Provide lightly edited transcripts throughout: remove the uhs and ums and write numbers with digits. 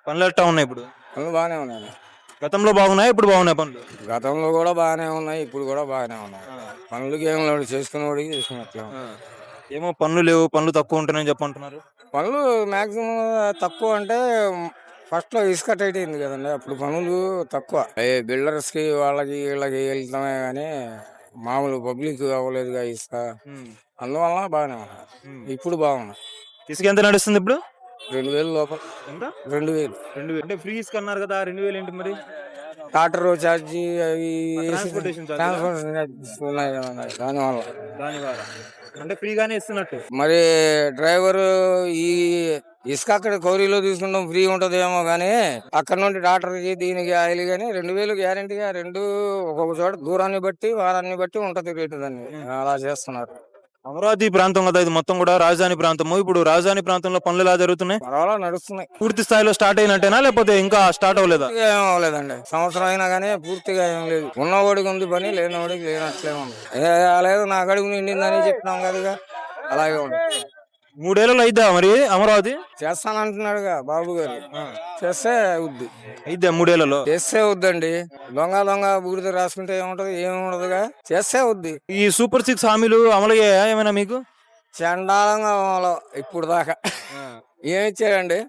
పనులు ఎట్టా ఉన్నాయి ఇప్పుడు? పనులు బాగానే ఉన్నాయి. గతంలో బాగున్నాయి, ఇప్పుడు బాగున్నాయి పనులు? గతంలో కూడా బాగానే ఉన్నాయి, ఇప్పుడు కూడా బాగానే ఉన్నాయి. పనులకి ఏం లేదు, చేసుకునేవాడికి చేసుకున్నట్లే ఆ. ఉంది. ఏమో పనులు లేవు, పనులు తక్కువ ఉంటున్నాయని చెప్పంటున్నారు. పనులు మాక్సిమం తక్కువ అంటే ఫస్ట్ లో ఇసుక టైట్ అయింది కదండి, అప్పుడు పనులు తక్కువ. బిల్డర్స్ కి వాళ్ళకి వీళ్ళకి వెళ్తామే కానీ మామూలు పబ్లిక్ అవ్వలేదుగా ఇసుక. ఉమ్. అందువల్ల బాగానే ఉన్నాయి. ఉమ్. ఇప్పుడు బాగున్నాయి. ఇసుక ఎంత నడుస్తుంది ఇప్పుడు? 2000 లోపల. ఎంత? 2000. 2000 అంటే ఫ్రీ ఇసుక అన్నారు కదా, 2000 ఏంటి మరి? టాటర్ ఛార్జీ అవి వేసి ట్రాన్స్పోర్టేషన్ ఛార్జ్ ట్రాన్స్పోర్టేషన్ ఛార్జెస్ ఉన్నాయి కదండి, దానివల్ల. దాని ద్వారా అంటే ఫ్రీగానే ఇస్తున్నట్టు. మరి డ్రైవర్ ఈ ఇసుక అక్కడ కౌరీలో తీసుకుంటాం ఫ్రీ ఉంటదేమో గానీ, అక్కడ నుండి డాక్టర్కి దీనికి ఆయిల్ గానీ 2000 గ్యారంటీగా. రెండు ఒక్కొక్క చోట దూరాన్ని బట్టి వారాన్ని బట్టి ఉంటది రేటు, దాన్ని అలా చేస్తున్నారు. అమరావతి ప్రాంతం కదా ఇది, మొత్తం కూడా రాజధాని ప్రాంతము. ఇప్పుడు రాజధాని ప్రాంతంలో పనులు ఎలా జరుగుతున్నాయి? పర్వాలా నడుస్తున్నాయి. పూర్తి స్థాయిలో స్టార్ట్ అయినట్టేనా, లేకపోతే ఇంకా స్టార్ట్ అవ్వలేదా? పూర్తిగా ఏం అవ్వలేదండి, సంవత్సరం అయినా కానీ పూర్తిగా ఏం లేదు. ఉన్నవాడికి ఉంది పని, లేనివాడికి లేనట్లే ఉంది. లేదు నా గడుగు నిండిందని చెప్తున్నాం కదా, అలాగే ఉంది. 3 ఏళ్లలో అయిద్దా మరి అమరావతి? చేస్తానంటున్నాడుగా బాబు గారు, చేస్తే అవుద్ది. అయిద్దా 3 ఏళ్లలో? చేస్తే వద్దండి, దొంగ దొంగ బూడిద రాసుకుంటే ఏముంటది, ఏమి ఉండదుగా. చేస్తే వద్ది. ఈ సూపర్ 6 హామీలు అమలు అయ్యాయా ఏమైనా మీకు? చండాలంగా అమలు ఇప్పుడు దాకా. ఏమిచ్చాడండి?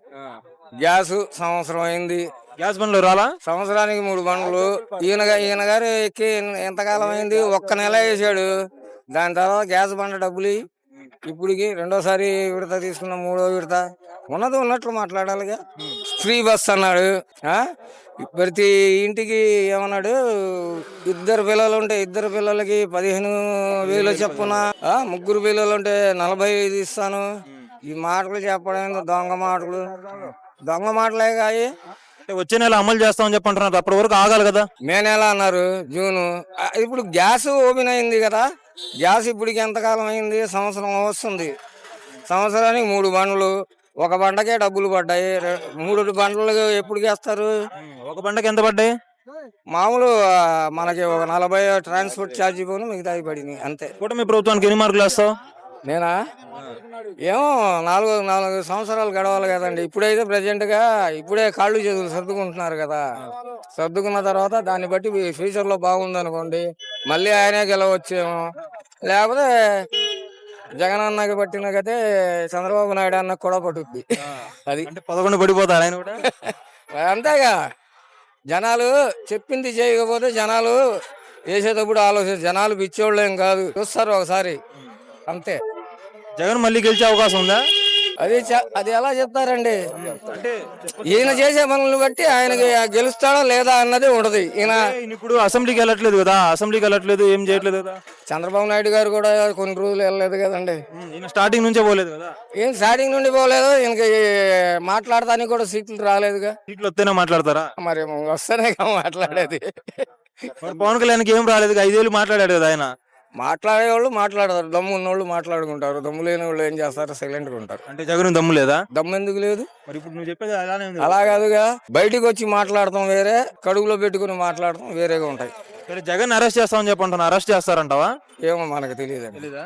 గ్యాస్ సంవత్సరం అయింది, గ్యాస్ బండ్లు రాలా? సంవత్సరానికి 3 బండ్లు. ఈయన గారు ఎక్కి ఎంతకాలం అయింది, ఒక్క నెల వేసాడు. దాని తర్వాత గ్యాస్ బండ డబ్బులు ఇప్పటికి రెండోసారి విడత తీసుకున్న, మూడో విడత. ఉన్నది ఉన్నట్లు మాట్లాడాలిగా. ఫ్రీ బస్ అన్నాడు. ప్రతి ఇంటికి ఏమన్నాడు, ఇద్దరు పిల్లలు ఉంటే ఇద్దరు పిల్లలకి 15,000 చెప్పున, ముగ్గురు పిల్లలు ఉంటే 45 ఇస్తాను. ఈ మాటలు చెప్పడం దొంగ మాటలు, దొంగ మాటలే కాయి. వచ్చే నెల అమలు చేస్తామని చెప్పంటున్నారు, అప్పటి వరకు ఆగాలి కదా. మే నెల అన్నారు, జూను. ఇప్పుడు గ్యాస్ ఓపెన్ అయింది కదా, గ్యాస్ ఇప్పటికి ఎంతకాలం అయింది, సంవత్సరం వస్తుంది. సంవత్సరానికి 3 బండ్లు, ఒక బండకే డబ్బులు పడ్డాయి. 3 బండ్లు ఎప్పుడు చేస్తారు? ఒక బండకి ఎంత పడ్డాయి? మామూలు మనకి ఒక 40 ట్రాన్స్పోర్ట్ ఛార్జీ పోను, మిగతాయి పడినాయి అంతే. కూటమి ప్రభుత్వానికి ఎన్ని మార్కులు వేస్తావు? నేనా? ఏమో 4 సంవత్సరాలు గడవాలి కదండి. ఇప్పుడైతే ప్రజెంట్ గా ఇప్పుడే కాళ్ళు చేతులు సర్దుకుంటున్నారు కదా. సర్దుకున్న తర్వాత దాన్ని బట్టి ఫ్యూచర్ లో బాగుంది అనుకోండి, మళ్ళీ ఆయనే గెలవచ్చేమో. లేకపోతే జగన్ అన్నకి పట్టినకైతే చంద్రబాబు నాయుడు అన్నకు కూడా పట్టుద్ది. అది అంటే 11 పడిపోతారు ఆయన కూడా. అంతేగా, జనాలు చెప్పింది చేయకపోతే జనాలు వేసేటప్పుడు ఆలోచించారు. జనాలు పిచ్చోళ్ళు ఏం కాదు, చూస్తారు ఒకసారి అంతే. జగన్ మళ్ళీ గెలిచే అవకాశం ఉందా? అది ఎలా చెప్తారండి? అంటే ఈయన చేసే పనులను బట్టి ఆయనకి గెలుస్తాడా లేదా అన్నది ఉండదు. ఈయన ఇప్పుడు అసెంబ్లీకి వెళ్ళట్లేదు కదా, అసెంబ్లీకి వెళ్ళట్లేదు, ఏం చేయట్లేదు కదా. చంద్రబాబు నాయుడు గారు కూడా కొన్ని రోజులు వెళ్ళలేదు కదండి. ఈయన స్టార్టింగ్ నుంచే పోలేదు కదా. ఏం స్టార్టింగ్ నుండి పోలేదు, ఈయనకి మాట్లాడటానికి కూడా సీట్లు రాలేదుగా. సీట్లు వస్తేనే మాట్లాడతారా? మరి వస్తేనే మాట్లాడేది. మరి పవన్ కళ్యాణ్కి ఏం రాలేదు, 5 ఏళ్ళు మాట్లాడాడు కదా ఆయన. మాట్లాడేవాళ్ళు మాట్లాడతారు, దమ్ము ఉన్నోళ్ళు మాట్లాడుకుంటారు, దమ్ము లేని వాళ్ళు ఏం చేస్తారు, సైలెంట్ గా ఉంటారు. అంటే జగన్ దమ్ము లేదా? దమ్ము ఎందుకు లేదు? మరి ఇప్పుడు నువ్వు చెప్పేది అలానే ఉంది. అలా కాదుగా, బయటికి వచ్చి మాట్లాడతాం వేరే, కడుగులో పెట్టుకుని మాట్లాడతాం వేరేగా ఉంటాయి. జగన్ అరెస్ట్ చేస్తామని చెప్పంటున్నా, అరెస్ట్ చేస్తారంటావా? ఏమో మనకు తెలియదు. తెలీదా?